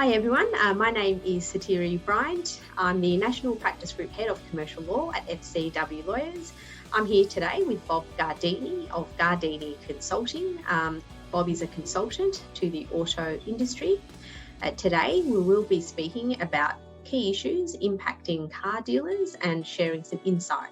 Hi everyone, my name is Satiri Bryant. I'm the National Practice Group Head of Commercial Law at FCW Lawyers. I'm here today with Bob Gardini of Gardini Consulting. Bob is a consultant to the auto industry. Today we will be speaking about key issues impacting car dealers and sharing some insight.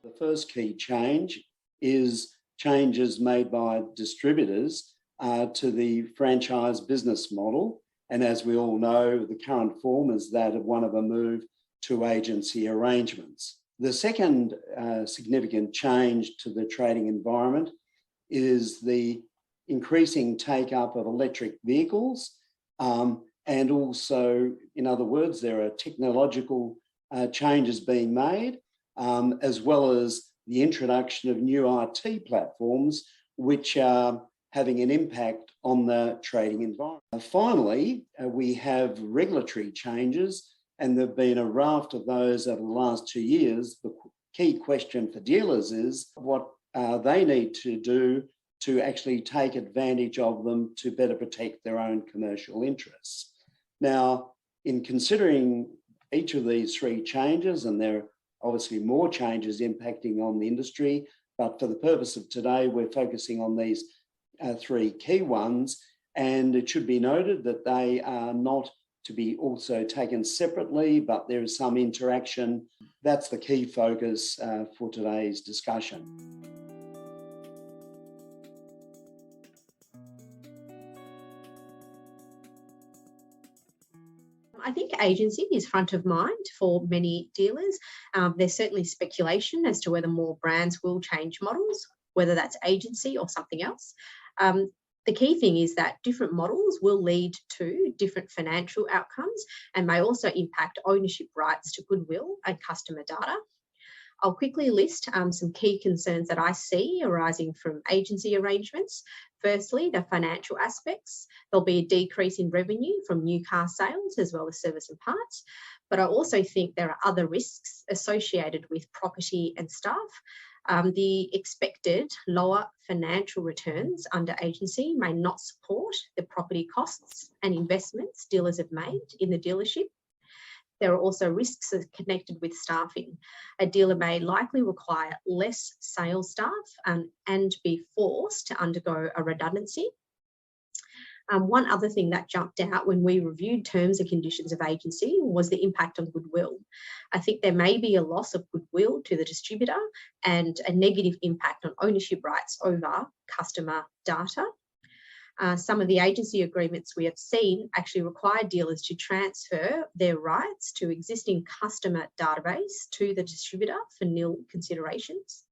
The first key change is changes made by distributors to the franchise business model. And as we all know, the current form is that of one of a move to agency arrangements. The second significant change to the trading environment is the increasing take-up of electric vehicles. And also, in other words, there are technological changes being made, as well as the introduction of new IT platforms, which are having an impact on the trading environment. Finally, we have regulatory changes, and there have been a raft of those over the last 2 years. The key question for dealers is what they need to do to actually take advantage of them to better protect their own commercial interests. Now, in considering each of these three changes, and there are obviously more changes impacting on the industry, but for the purpose of today, we're focusing on these three key ones. And it should be noted that they are not to be also taken separately, but there is some interaction. That's the key focus for today's discussion. I think agency is front of mind for many dealers. There's certainly speculation as to whether more brands will change models, whether that's agency or something else. The key thing is that different models will lead to different financial outcomes and may also impact ownership rights to goodwill and customer data. I'll quickly list some key concerns that I see arising from agency arrangements. Firstly, the financial aspects. There'll be a decrease in revenue from new car sales as well as service and parts. But I also think there are other risks associated with property and staff. The expected lower financial returns under agency may not support the property costs and investments dealers have made in the dealership. There are also risks connected with staffing. A dealer may likely require less sales staff and be forced to undergo a redundancy. One other thing that jumped out when we reviewed terms and conditions of agency was the impact on goodwill. I think there may be a loss of goodwill to the distributor and a negative impact on ownership rights over customer data. Some of the agency agreements we have seen actually require dealers to transfer their rights to existing customer database to the distributor for nil considerations.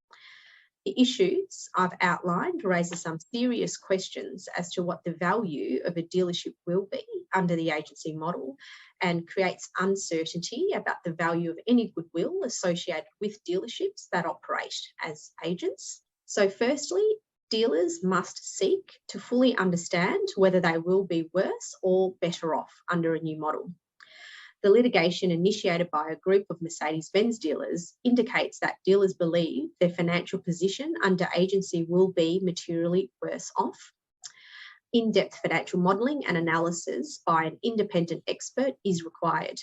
The issues I've outlined raises some serious questions as to what the value of a dealership will be under the agency model and creates uncertainty about the value of any goodwill associated with dealerships that operate as agents. So firstly, dealers must seek to fully understand whether they will be worse or better off under a new model. The litigation initiated by a group of Mercedes-Benz dealers indicates that dealers believe their financial position under agency will be materially worse off. In-depth financial modelling and analysis by an independent expert is required.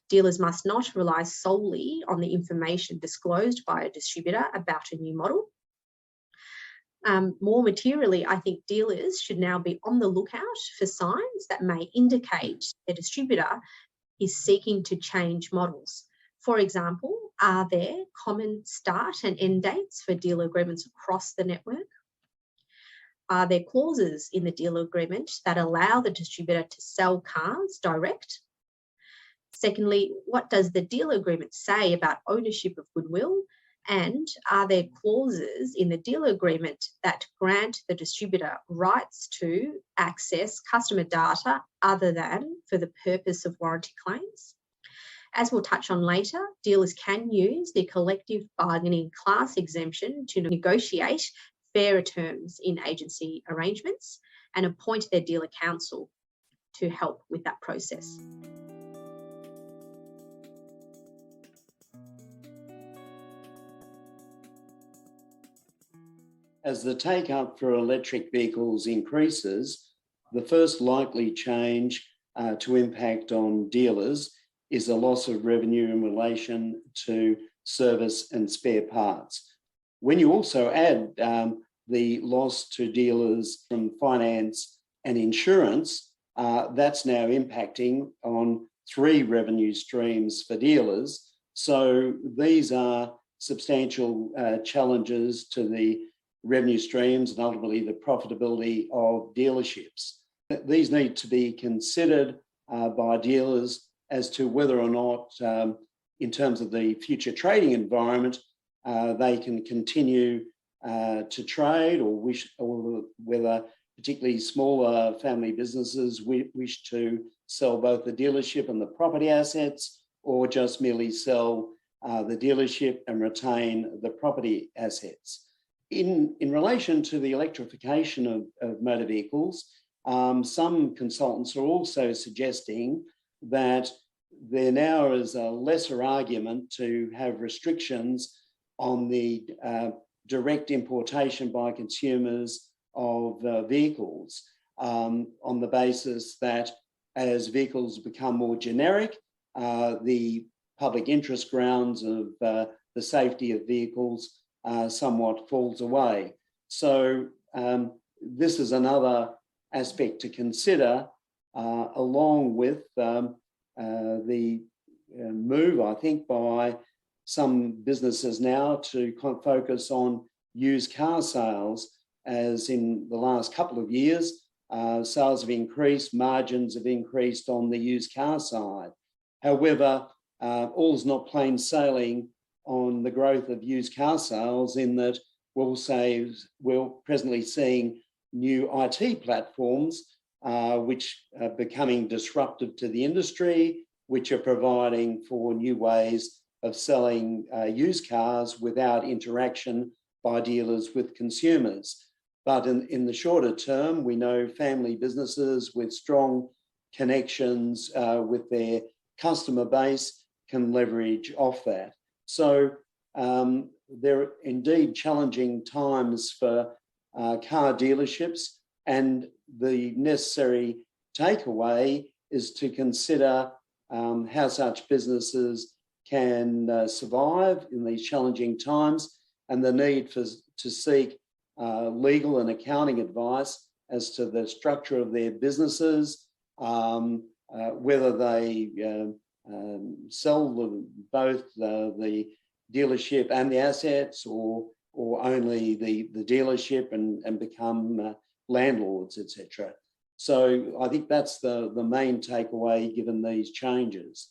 Dealers must not rely solely on the information disclosed by a distributor about a new model. More materially, I think dealers should now be on the lookout for signs that may indicate a distributor is seeking to change models. For example, are there common start and end dates for dealer agreements across the network? Are there clauses in the dealer agreement that allow the distributor to sell cars direct? Secondly, what does the dealer agreement say about ownership of goodwill? And are there clauses in the dealer agreement that grant the distributor rights to access customer data other than for the purpose of warranty claims? As we'll touch on later, dealers can use the collective bargaining class exemption to negotiate fairer terms in agency arrangements and appoint their dealer counsel to help with that process. as the take-up for electric vehicles increases, the first likely change to impact on dealers is a loss of revenue in relation to service and spare parts. When you also add the loss to dealers from finance and insurance, that's now impacting on 3 revenue streams for dealers. So these are substantial challenges to the revenue streams and ultimately the profitability of dealerships. These need to be considered by dealers as to whether or not, in terms of the future trading environment, they can continue to trade or whether particularly smaller family businesses wish to sell both the dealership and the property assets, or just merely sell the dealership and retain the property assets. In relation to the electrification of motor vehicles, some consultants are also suggesting that there now is a lesser argument to have restrictions on the direct importation by consumers of vehicles on the basis that as vehicles become more generic, the public interest grounds of the safety of vehicles somewhat falls away. So this is another aspect to consider, along with the move, I think, by some businesses now to focus on used car sales, as in the last couple of years, sales have increased, margins have increased on the used car side. However, all's not plain sailing on the growth of used car sales, in that we're presently seeing new IT platforms which are becoming disruptive to the industry, which are providing for new ways of selling used cars without interaction by dealers with consumers. But in the shorter term, we know family businesses with strong connections with their customer base can leverage off that. So there are indeed challenging times for car dealerships, and the necessary takeaway is to consider how such businesses can survive in these challenging times, and the need to seek legal and accounting advice as to the structure of their businesses, whether they sell both the dealership and the assets, or only the dealership and become landlords, etc. So I think that's the main takeaway given these changes.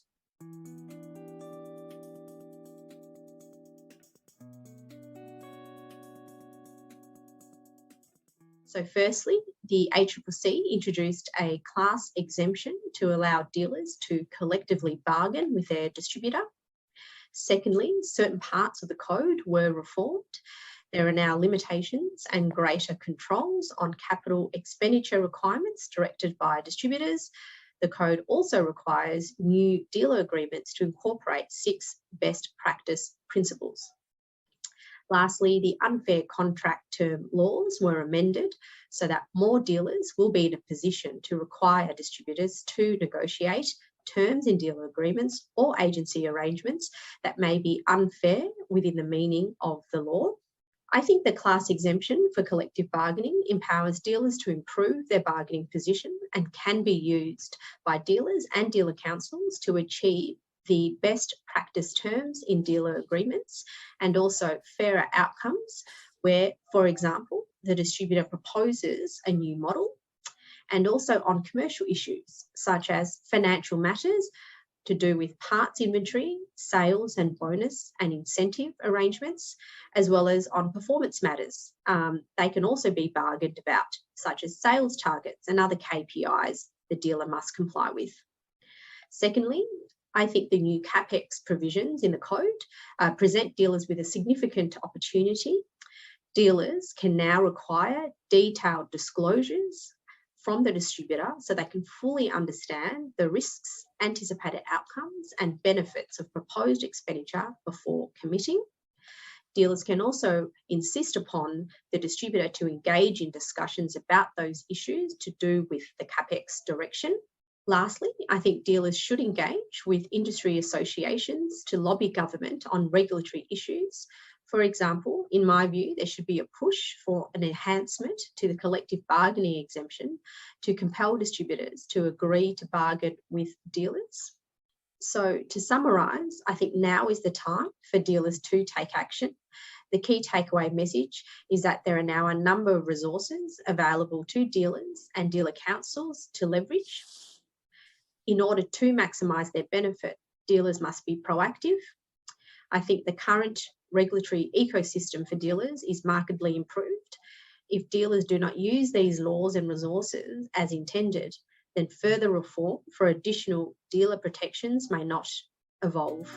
So firstly, the ACCC introduced a class exemption to allow dealers to collectively bargain with their distributor. Secondly, certain parts of the code were reformed. There are now limitations and greater controls on capital expenditure requirements directed by distributors. The code also requires new dealer agreements to incorporate 6 best practice principles. Lastly, the unfair contract term laws were amended so that more dealers will be in a position to require distributors to negotiate terms in dealer agreements or agency arrangements that may be unfair within the meaning of the law. I think the class exemption for collective bargaining empowers dealers to improve their bargaining position and can be used by dealers and dealer councils to achieve the best practice terms in dealer agreements, and also fairer outcomes where, for example, the distributor proposes a new model, and also on commercial issues such as financial matters to do with parts inventory, sales and bonus and incentive arrangements, as well as on performance matters. They can also be bargained about, such as sales targets and other KPIs the dealer must comply with. Secondly, I think the new CapEx provisions in the code present dealers with a significant opportunity. Dealers can now require detailed disclosures from the distributor so they can fully understand the risks, anticipated outcomes and benefits of proposed expenditure before committing. Dealers can also insist upon the distributor to engage in discussions about those issues to do with the CAPEX direction. Lastly, I think dealers should engage with industry associations to lobby government on regulatory issues. For example, in my view, there should be a push for an enhancement to the collective bargaining exemption to compel distributors to agree to bargain with dealers. So to summarise, I think now is the time for dealers to take action. The key takeaway message is that there are now a number of resources available to dealers and dealer councils to leverage. In order to maximise their benefit, dealers must be proactive. I think the current regulatory ecosystem for dealers is markedly improved. If dealers do not use these laws and resources as intended, then further reform for additional dealer protections may not evolve.